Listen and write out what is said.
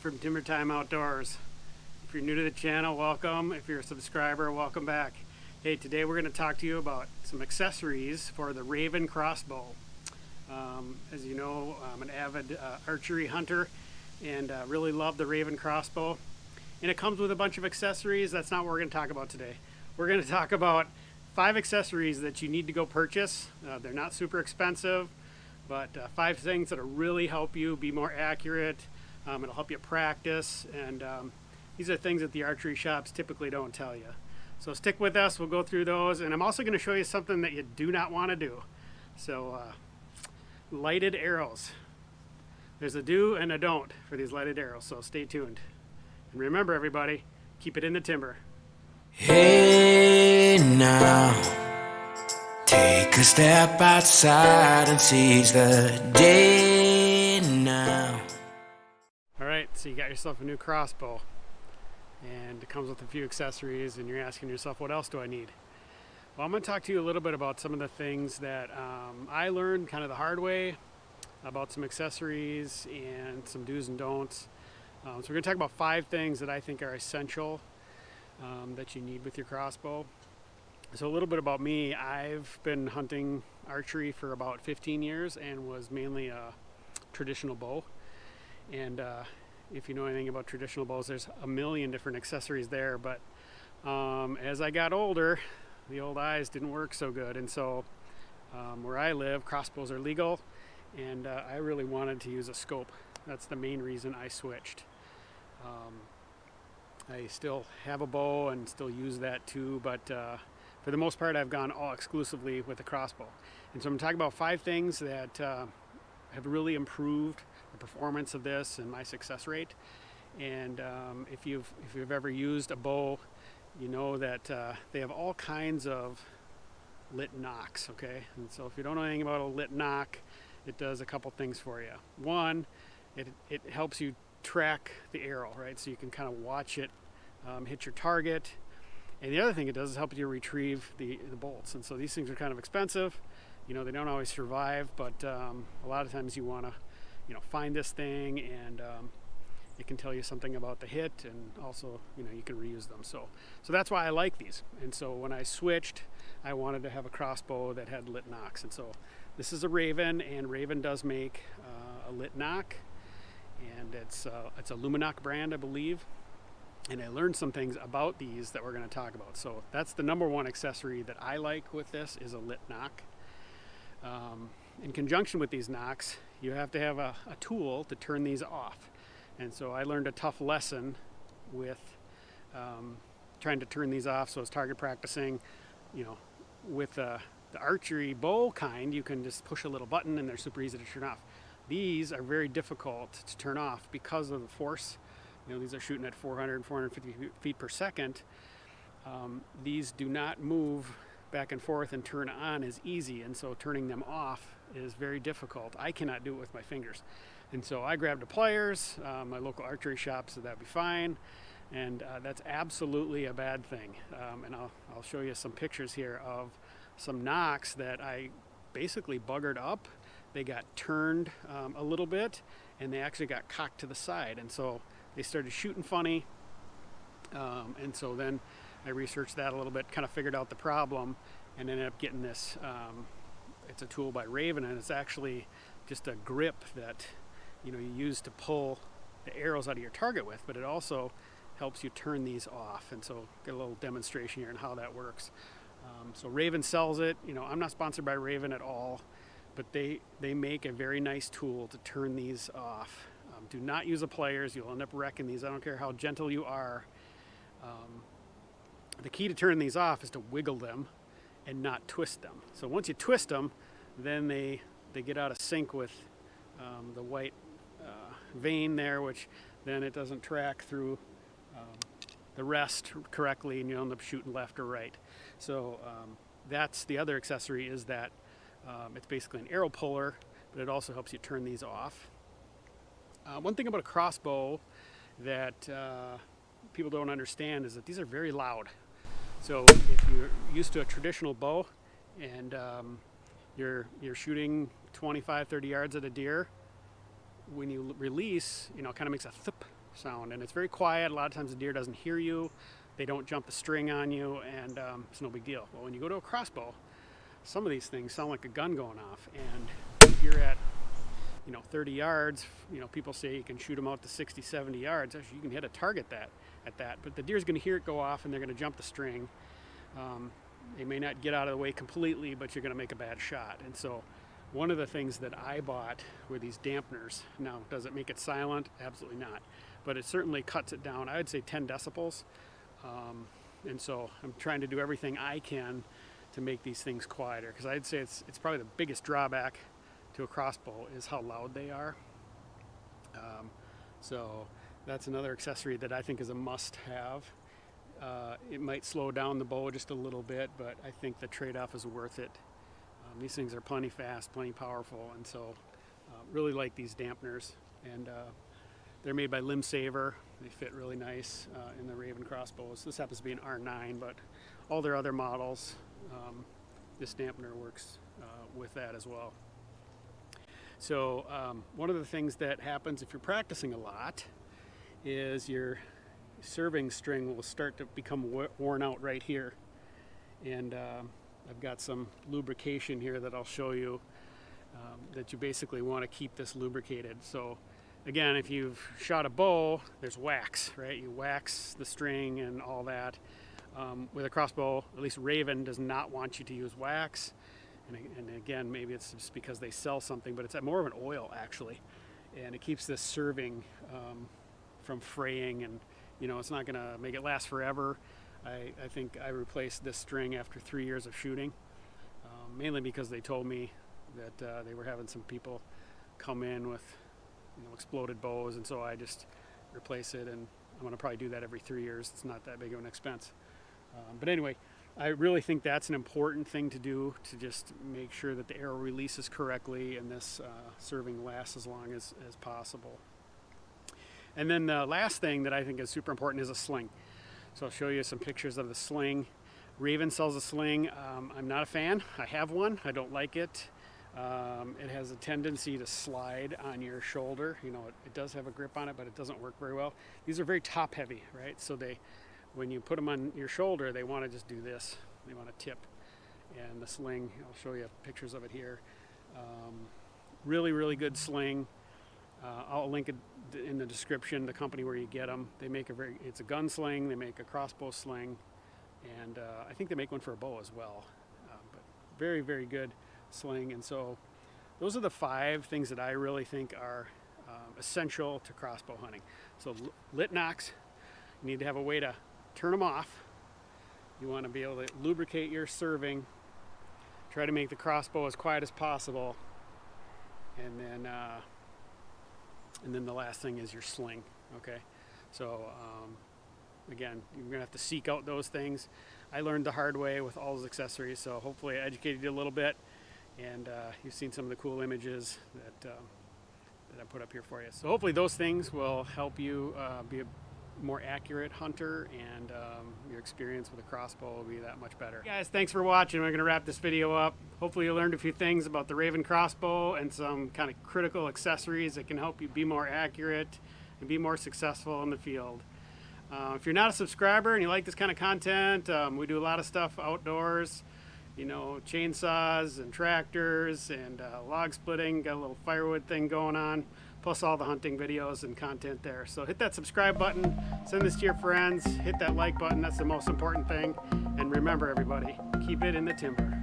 from Timber Time Outdoors. If you're new to the channel, welcome. If you're a subscriber, welcome back. Hey, today we're going to talk to you about some accessories for the Ravin Crossbow. As you know, I'm an avid archery hunter and really love the Ravin Crossbow. And it comes with a bunch of accessories. That's not what we're going to talk about today. We're going to talk about 5 accessories that you need to go purchase. They're not super expensive, but 5 things that'll really help you be more accurate. It'll help you practice, and these are things that the archery shops typically don't tell you. So stick with us, we'll go through those, and I'm also going to show you something that you do not want to do. So lighted arrows. There's a do and a don't for these lighted arrows, so stay tuned. And remember everybody, keep it in the timber. Hey now, take a step outside and seize the day now. Alright, so you got yourself a new crossbow, and it comes with a few accessories, and you're asking yourself, what else do I need? Well, I'm going to talk to you a little bit about some of the things that I learned kind of the hard way about some accessories and some do's and don'ts. So we're going to talk about 5 things that I think are essential that you need with your crossbow. So a little bit about me. I've been hunting archery for about 15 years and was mainly a traditional bow. And if you know anything about traditional bows, there's a million different accessories there. But as I got older, the old eyes didn't work so good. And so where I live, crossbows are legal. And I really wanted to use a scope. That's the main reason I switched. I still have a bow and still use that too, but for the most part I've gone all exclusively with a crossbow. And so I'm talking about 5 things that have really improved the performance of this and my success rate. And if you've ever used a bow, you know that they have all kinds of lit nocks, okay? And so if you don't know anything about a lit nock, it does a couple things for you. One, it helps you track the arrow, right? So you can kind of watch it hit your target. And the other thing it does is help you retrieve the bolts. And so these things are kind of expensive. You know, they don't always survive, but a lot of times you want to, find this thing, and it can tell you something about the hit, and also, you can reuse them. So that's why I like these. And so when I switched, I wanted to have a crossbow that had lit nocks. And so this is a Ravin, and Ravin does make a lit nock, and it's a Luminoc brand, I believe. And I learned some things about these that we're going to talk about. So that's the number one accessory that I like with this, is a lit nock. In conjunction with these nocks, you have to have a tool to turn these off. And so I learned a tough lesson with trying to turn these off. So as target practicing, with the archery bow kind, you can just push a little button and they're super easy to turn off. These are very difficult to turn off because of the force. These are shooting at 450 feet per second. These do not move back and forth and turn on as easy, and so turning them off is very difficult. I cannot do it with my fingers. And so I grabbed a pliers. My local archery shop said that'd be fine, and that's absolutely a bad thing. And I'll show you some pictures here of some nocks that I basically buggered up. They got turned a little bit, and they actually got cocked to the side, and so they started shooting funny. And so then I researched that a little bit, kind of figured out the problem, and ended up getting this. It's a tool by Ravin, and it's actually just a grip that you use to pull the arrows out of your target with, but it also helps you turn these off. And so get a little demonstration here on how that works. So Ravin sells it. I'm not sponsored by Ravin at all, but they make a very nice tool to turn these off. Do not use the pliers. You'll end up wrecking these. I don't care how gentle you are. The key to turning these off is to wiggle them and not twist them. So once you twist them, then they get out of sync with the white vein there, which then it doesn't track through the rest correctly, and you'll end up shooting left or right. So that's the other accessory, is that it's basically an arrow puller, but it also helps you turn these off. One thing about a crossbow that people don't understand is that these are very loud. So if you're used to a traditional bow and you're shooting 25-30 yards at a deer, when you release, it kind of makes a thump sound, and it's very quiet. A lot of times the deer doesn't hear you, they don't jump the string on you, and it's no big deal. Well, when you go to a crossbow, some of these things sound like a gun going off, and if you're at 30 yards, people say you can shoot them out to 60, 70 yards. Actually, you can hit a target at that, but the deer's going to hear it go off, and they're going to jump the string. They may not get out of the way completely, but you're going to make a bad shot. And so one of the things that I bought were these dampeners. Now, does it make it silent? Absolutely not. But it certainly cuts it down. I would say 10 decibels. And so I'm trying to do everything I can to make these things quieter, because I'd say it's probably the biggest drawback to a crossbow is how loud they are. So that's another accessory that I think is a must-have. It might slow down the bow just a little bit, but I think the trade-off is worth it. These things are plenty fast, plenty powerful, and so really like these dampeners. And they're made by Limb Saver. They fit really nice in the Ravin Crossbows. This happens to be an R9, but all their other models, this dampener works with that as well. So one of the things that happens if you're practicing a lot is your serving string will start to become worn out right here. And I've got some lubrication here that I'll show you that you basically want to keep this lubricated. So again, if you've shot a bow, there's wax, right? You wax the string and all that. With a crossbow, at least Ravin does not want you to use wax. And again, maybe it's just because they sell something, but it's more of an oil actually. And it keeps this serving from fraying, and it's not gonna make it last forever. I think I replaced this string after 3 years of shooting, mainly because they told me that they were having some people come in with exploded bows, and so I just replace it, and I'm gonna probably do that every 3 years. It's not that big of an expense. But anyway, I really think that's an important thing to do, to just make sure that the arrow releases correctly and this serving lasts as long as possible. And then the last thing that I think is super important is a sling. So I'll show you some pictures of the sling. Ravin sells a sling. I'm not a fan. I have one. I don't like it. It has a tendency to slide on your shoulder. It does have a grip on it, but it doesn't work very well. These are very top heavy, right? So when you put them on your shoulder, they want to just do this. They want to tip. And the sling, I'll show you pictures of it here. Really, really good sling. I'll link it in the description, the company where you get them. They make it's a gun sling, they make a crossbow sling, and I think they make one for a bow as well. But very, very good sling. And so those are the 5 things that I really think are essential to crossbow hunting. So lit nocks, you need to have a way to turn them off. You want to be able to lubricate your serving, try to make the crossbow as quiet as possible, and then the last thing is your sling. Okay, so again, you're gonna have to seek out those things. I learned the hard way with all those accessories, so hopefully I educated you a little bit, and you've seen some of the cool images that I put up here for you. So hopefully those things will help you be a more accurate hunter, and your experience with a crossbow will be that much better. Guys, thanks for watching. We're going to wrap this video up. Hopefully you learned a few things about the Ravin crossbow and some kind of critical accessories that can help you be more accurate and be more successful in the field. If you're not a subscriber and you like this kind of content, we do a lot of stuff outdoors, chainsaws and tractors and log splitting. Got a little firewood thing going on, plus all the hunting videos and content there. So hit that subscribe button, send this to your friends, hit that like button. That's the most important thing. And remember, everybody, keep it in the timber.